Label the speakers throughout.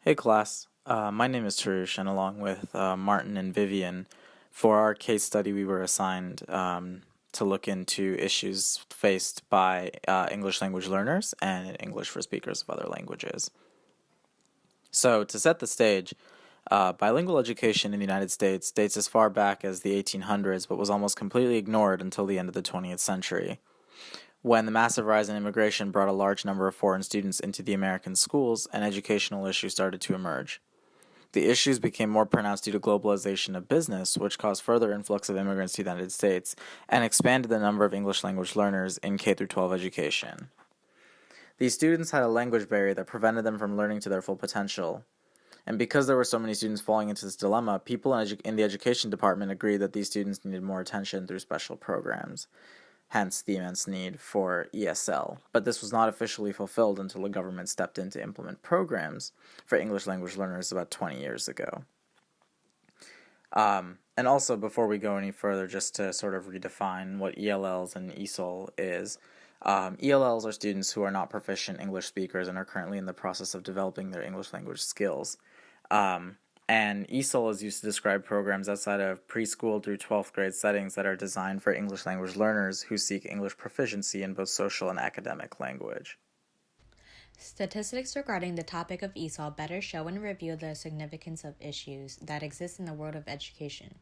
Speaker 1: Hey class, my name is Tarush, and along with Martin and Vivian, for our case study, we were assigned to look into issues faced by English language learners and English for speakers of other languages. So, to set the stage, bilingual education in the United States dates as far back as the 1800s, but was almost completely ignored until the end of the 20th century, when the massive rise in immigration brought a large number of foreign students into the American schools and educational issues started to emerge. The issues became more pronounced due to globalization of business, which caused further influx of immigrants to the United States and expanded the number of English language learners in K through 12 education. These students had a language barrier that prevented them from learning to their full potential. And because there were so many students falling into this dilemma, people in the education department agreed that these students needed more attention through special programs, hence the immense need for ESL. But this was not officially fulfilled until the government stepped in to implement programs for English language learners about 20 years ago. And also, before we go any further, just to sort of redefine what ELLs and ESOL is, ELLs are students who are not proficient English speakers and are currently in the process of developing their English language skills. And ESOL is used to describe programs outside of preschool through 12th grade settings that are designed for English language learners who seek English proficiency in both social and academic language.
Speaker 2: Statistics regarding the topic of ESOL better show and reveal the significance of issues that exist in the world of education.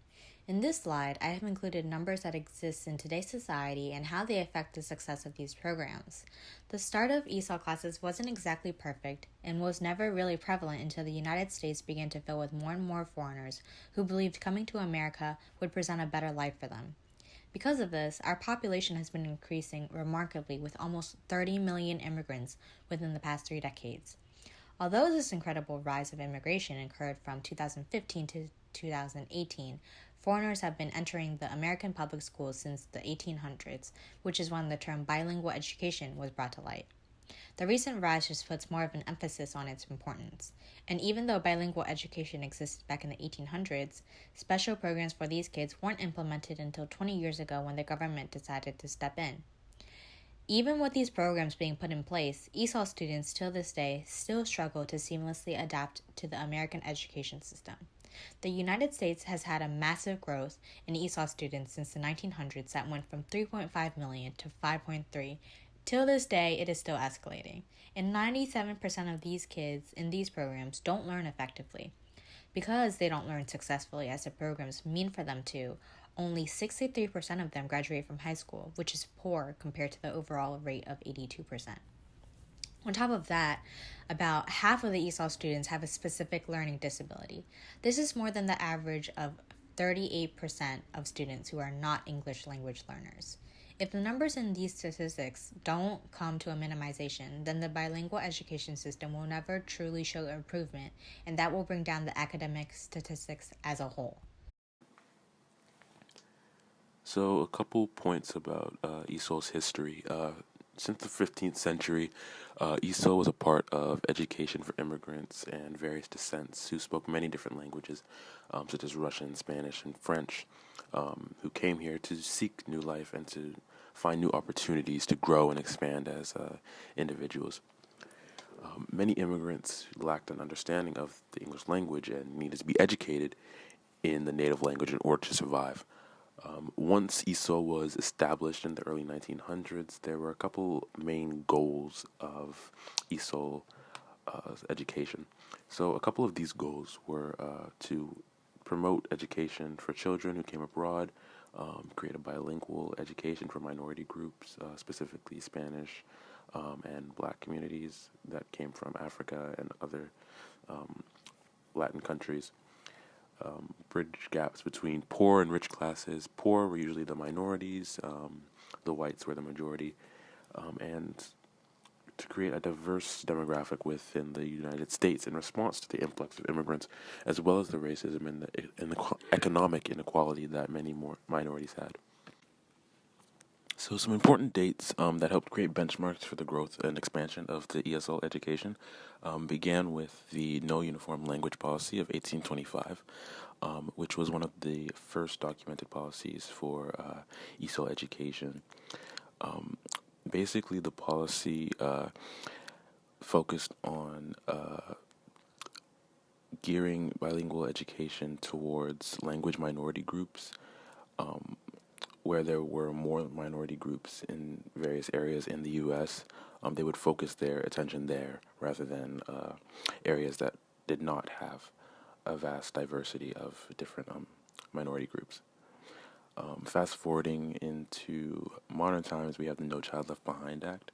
Speaker 2: In this slide, I have included numbers that exist in today's society and how they affect the success of these programs. The start of ESOL classes wasn't exactly perfect and was never really prevalent until the United States began to fill with more and more foreigners who believed coming to America would present a better life for them. Because of this, our population has been increasing remarkably with almost 30 million immigrants within the past 3 decades. Although this incredible rise of immigration occurred from 2015 to 2018, foreigners have been entering the American public schools since the 1800s, which is when the term bilingual education was brought to light. The recent rise just puts more of an emphasis on its importance. And even though bilingual education existed back in the 1800s, special programs for these kids weren't implemented until 20 years ago when the government decided to step in. Even with these programs being put in place, ESOL students till this day still struggle to seamlessly adapt to the American education system. The United States has had a massive growth in ESOL students since the 1900s that went from 3.5 million to 5.3. Till this day, it is still escalating, and 97% of these kids in these programs don't learn effectively. Because they don't learn successfully as the programs mean for them to, only 63% of them graduate from high school, which is poor compared to the overall rate of 82%. On top of that, about half of the ESOL students have a specific learning disability. This is more than the average of 38% of students who are not English language learners. If the numbers in these statistics don't come to a minimization, then the bilingual education system will never truly show improvement, and that will bring down the academic statistics as a whole.
Speaker 3: So, a couple points about ESOL's history. Since the 15th century, ESOL was a part of education for immigrants and various descents who spoke many different languages, such as Russian, Spanish, and French, who came here to seek new life and to find new opportunities to grow and expand as individuals. Many immigrants lacked an understanding of the English language and needed to be educated in the native language in order to survive. Once ESOL was established in the early 1900s, there were a couple main goals of ESOL education. So, a couple of these goals were to promote education for children who came abroad, create a bilingual education for minority groups, specifically Spanish and Black communities that came from Africa and other Latin countries. Bridge gaps between poor and rich classes. Poor were usually the minorities, the whites were the majority, and to create a diverse demographic within the United States in response to the influx of immigrants, as well as the racism and the economic inequality that many more minorities had. So, some important dates that helped create benchmarks for the growth and expansion of the ESL education began with the No Uniform Language Policy of 1825, which was one of the first documented policies for ESL education. Basically, the policy focused on gearing bilingual education towards language minority groups, where there were more minority groups in various areas in the U.S. They would focus their attention there rather than areas that did not have a vast diversity of different minority groups. Fast forwarding into modern times, we have the No Child Left Behind Act,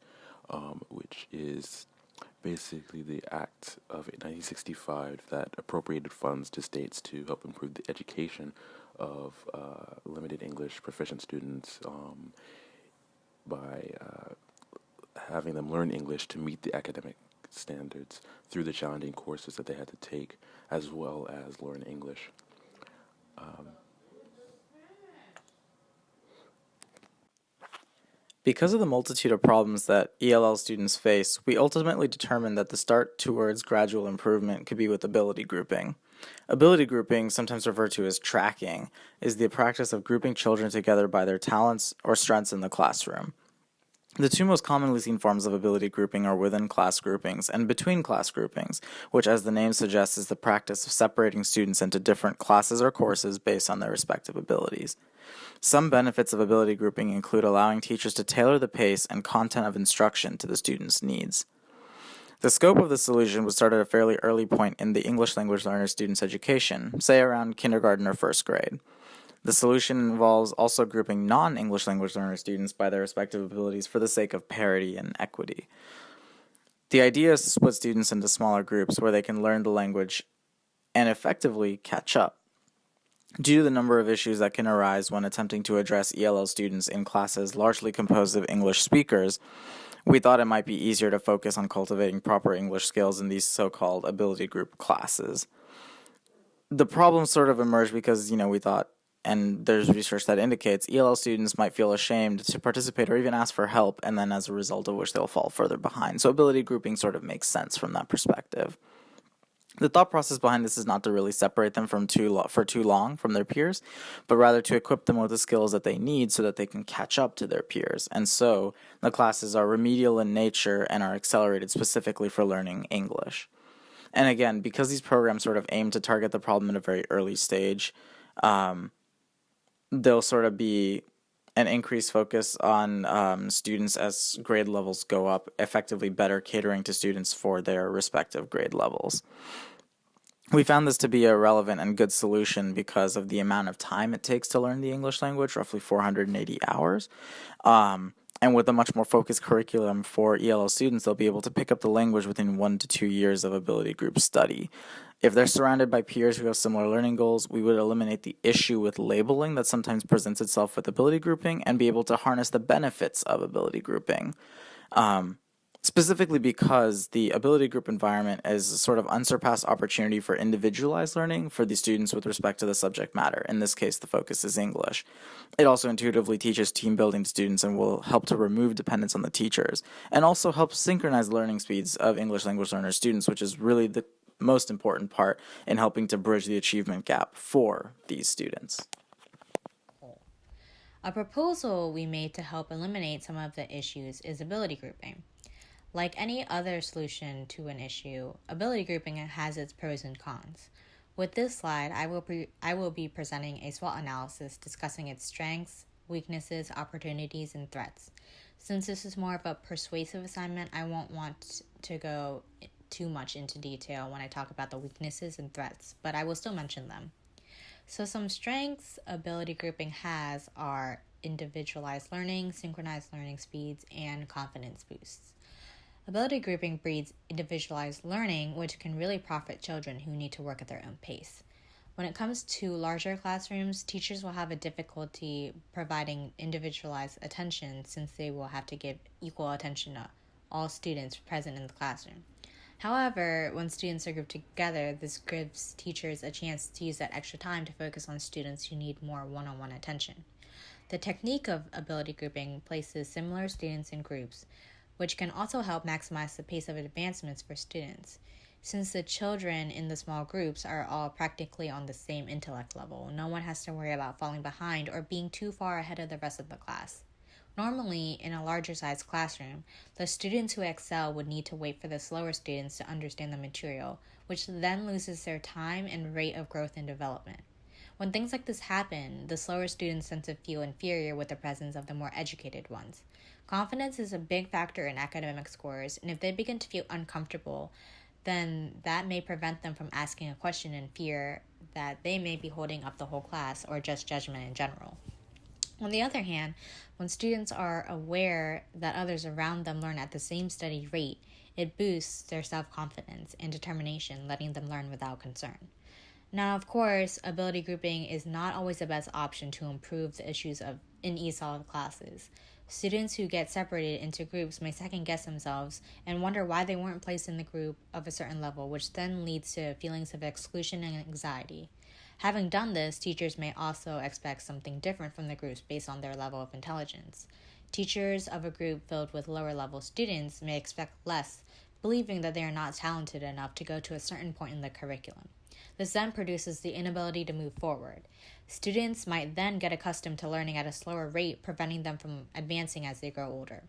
Speaker 3: which is basically the act of 1965 that appropriated funds to states to help improve the education of limited English proficient students by having them learn English to meet the academic standards through the challenging courses that they had to take, as well as learn English.
Speaker 1: Because of the multitude of problems that ELL students face, we ultimately determined that the start towards gradual improvement could be with ability grouping. Ability grouping, sometimes referred to as tracking, is the practice of grouping children together by their talents or strengths in the classroom. The two most commonly seen forms of ability grouping are within class groupings and between class groupings, which, as the name suggests, is the practice of separating students into different classes or courses based on their respective abilities. Some benefits of ability grouping include allowing teachers to tailor the pace and content of instruction to the students' needs. The scope of the solution would start at a fairly early point in the English language learner student's education, say around kindergarten or first grade. The solution involves also grouping non-English language learner students by their respective abilities for the sake of parity and equity. The idea is to split students into smaller groups where they can learn the language and effectively catch up. Due to the number of issues that can arise when attempting to address ELL students in classes largely composed of English speakers, we thought it might be easier to focus on cultivating proper English skills in these so-called ability group classes. The problem sort of emerged because, we thought, and there's research that indicates, ELL students might feel ashamed to participate or even ask for help, and then as a result of which they'll fall further behind. So ability grouping sort of makes sense from that perspective. The thought process behind this is not to really separate them for too long from their peers, but rather to equip them with the skills that they need so that they can catch up to their peers. And so the classes are remedial in nature and are accelerated specifically for learning English. And again, because these programs sort of aim to target the problem at a very early stage, there'll sort of be an increased focus on students as grade levels go up, effectively better catering to students for their respective grade levels. We found this to be a relevant and good solution because of the amount of time it takes to learn the English language, roughly 480 hours. And with a much more focused curriculum for ELL students, they'll be able to pick up the language within 1 to 2 years of ability group study. If they're surrounded by peers who have similar learning goals, we would eliminate the issue with labeling that sometimes presents itself with ability grouping and be able to harness the benefits of ability grouping. Specifically because the ability group environment is a sort of unsurpassed opportunity for individualized learning for the students with respect to the subject matter. In this case, the focus is English. It also intuitively teaches team building to students and will help to remove dependence on the teachers, and also helps synchronize learning speeds of English language learner students, which is really the most important part in helping to bridge the achievement gap for these students.
Speaker 2: A proposal we made to help eliminate some of the issues is ability grouping. Like any other solution to an issue, ability grouping has its pros and cons. With this slide, I will be presenting a SWOT analysis discussing its strengths, weaknesses, opportunities, and threats. Since this is more of a persuasive assignment, I won't want to go too much into detail when I talk about the weaknesses and threats, but I will still mention them. So some strengths ability grouping has are individualized learning, synchronized learning speeds, and confidence boosts. Ability grouping breeds individualized learning, which can really profit children who need to work at their own pace. When it comes to larger classrooms, teachers will have a difficulty providing individualized attention since they will have to give equal attention to all students present in the classroom. However, when students are grouped together, this gives teachers a chance to use that extra time to focus on students who need more one-on-one attention. The technique of ability grouping places similar students in groups, which can also help maximize the pace of advancements for students. Since the children in the small groups are all practically on the same intellect level, no one has to worry about falling behind or being too far ahead of the rest of the class. Normally, in a larger sized classroom, the students who excel would need to wait for the slower students to understand the material, which then loses their time and rate of growth and development. When things like this happen, the slower students tend to feel inferior with the presence of the more educated ones. Confidence is a big factor in academic scores, and if they begin to feel uncomfortable, then that may prevent them from asking a question in fear that they may be holding up the whole class or just judgment in general. On the other hand, when students are aware that others around them learn at the same steady rate, it boosts their self-confidence and determination, letting them learn without concern. Now, of course, ability grouping is not always the best option to improve the issues in ESOL classes. Students who get separated into groups may second guess themselves and wonder why they weren't placed in the group of a certain level, which then leads to feelings of exclusion and anxiety. Having done this, teachers may also expect something different from the groups based on their level of intelligence. Teachers of a group filled with lower level students may expect less, believing that they are not talented enough to go to a certain point in the curriculum. This then produces the inability to move forward. Students might then get accustomed to learning at a slower rate, preventing them from advancing as they grow older.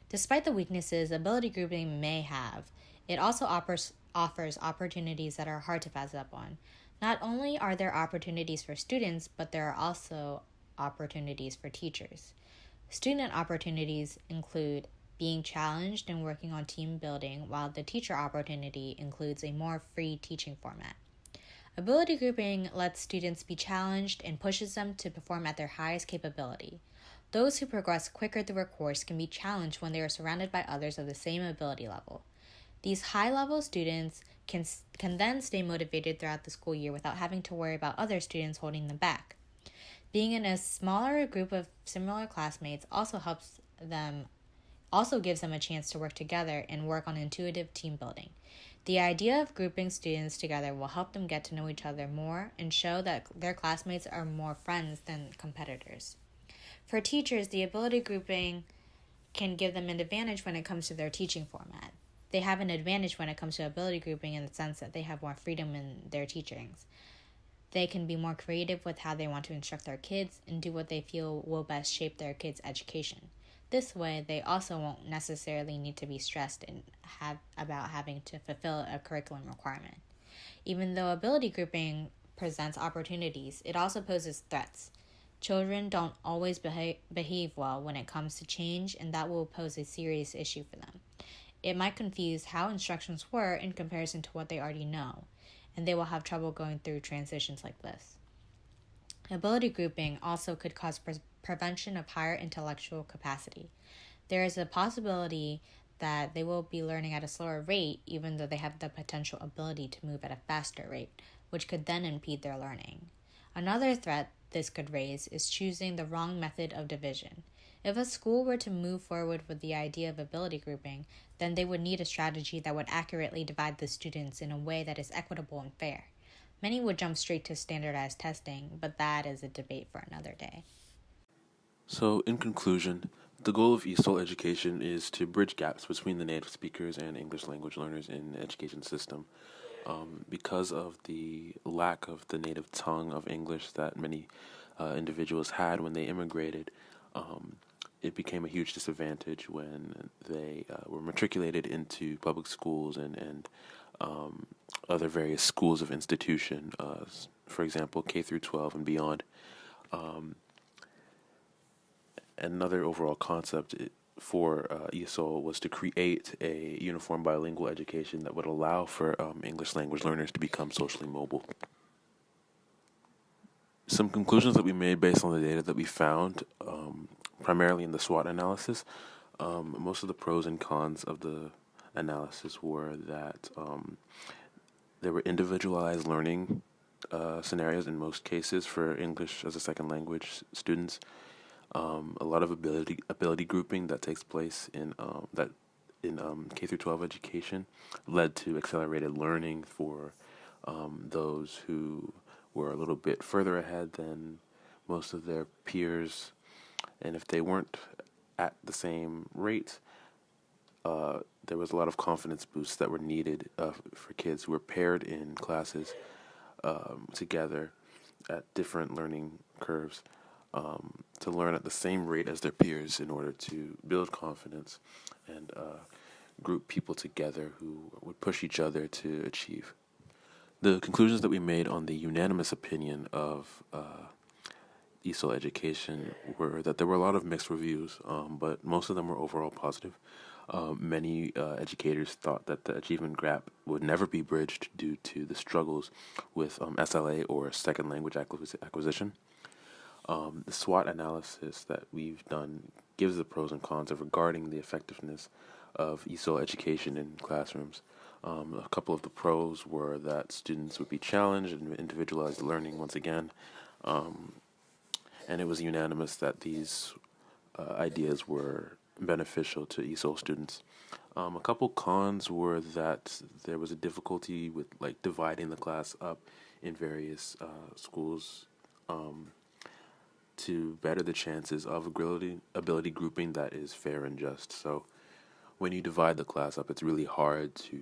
Speaker 2: Despite the weaknesses ability grouping may have, it also offers opportunities that are hard to pass up on. Not only are there opportunities for students, but there are also opportunities for teachers. Student opportunities include being challenged and working on team building, while the teacher opportunity includes a more free teaching format. Ability grouping lets students be challenged and pushes them to perform at their highest capability. Those who progress quicker through a course can be challenged when they are surrounded by others of the same ability level. These high-level students can then stay motivated throughout the school year without having to worry about other students holding them back. Being in a smaller group of similar classmates also gives them a chance to work together and work on intuitive team building. The idea of grouping students together will help them get to know each other more and show that their classmates are more friends than competitors. For teachers, the ability grouping can give them an advantage when it comes to their teaching format. They have an advantage when it comes to ability grouping in the sense that they have more freedom in their teachings. They can be more creative with how they want to instruct their kids and do what they feel will best shape their kids' education. This way, they also won't necessarily need to be stressed about having to fulfill a curriculum requirement. Even though ability grouping presents opportunities, it also poses threats. Children don't always behave well when it comes to change, and that will pose a serious issue for them. It might confuse how instructions were in comparison to what they already know, and they will have trouble going through transitions like this. Ability grouping also could cause prevention of higher intellectual capacity. There is a possibility that they will be learning at a slower rate even though they have the potential ability to move at a faster rate, which could then impede their learning. Another threat this could raise is choosing the wrong method of division. If a school were to move forward with the idea of ability grouping, then they would need a strategy that would accurately divide the students in a way that is equitable and fair. Many would jump straight to standardized testing, but that is a debate for another day.
Speaker 3: So, in conclusion, the goal of ESOL education is to bridge gaps between the native speakers and English language learners in the education system. Because of the lack of the native tongue of English that many individuals had when they immigrated, it became a huge disadvantage when they were matriculated into public schools and other various schools of institution, for example, K through 12 and beyond. Another overall concept for ESOL was to create a uniform bilingual education that would allow for English language learners to become socially mobile. Some conclusions that we made based on the data that we found, primarily in the SWOT analysis, most of the pros and cons of the analysis were that there were individualized learning scenarios in most cases for English as a second language students. A lot of ability grouping that takes place in K through 12 education led to accelerated learning for those who were a little bit further ahead than most of their peers, and if they weren't at the same rate, there was a lot of confidence boosts that were needed for kids who were paired in classes together at different learning curves. to learn at the same rate as their peers in order to build confidence and group people together who would push each other to achieve. The conclusions that we made on the unanimous opinion of ESOL education were that there were a lot of mixed reviews, but most of them were overall positive. Many educators thought that the achievement gap would never be bridged due to the struggles with SLA or second language acquisition. The SWOT analysis that we've done gives the pros and cons of regarding the effectiveness of ESOL education in classrooms. A couple of the pros were that students would be challenged and individualized learning once again, and it was unanimous that these ideas were beneficial to ESOL students. A couple cons were that there was a difficulty with like dividing the class up in various schools to better the chances of ability grouping that is fair and just. So when you divide the class up, it's really hard to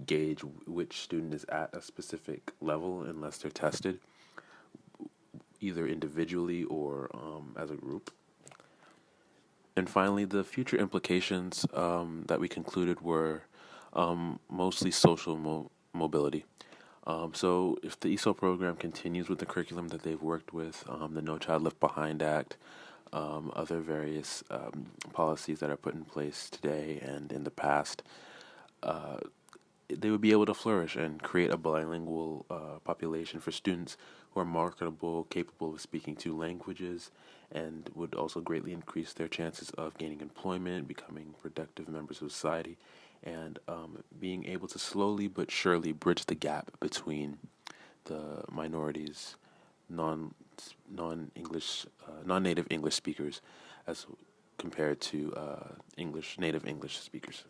Speaker 3: gauge which student is at a specific level unless they're tested, either individually or as a group. And finally, the future implications that we concluded were mostly social mobility. So if the ESOL program continues with the curriculum that they've worked with, the No Child Left Behind Act, other various policies that are put in place today and in the past, they would be able to flourish and create a bilingual population for students who are marketable, capable of speaking two languages, and would also greatly increase their chances of gaining employment, becoming productive members of society, and being able to slowly but surely bridge the gap between the minorities, non-native English speakers, as compared to native English speakers.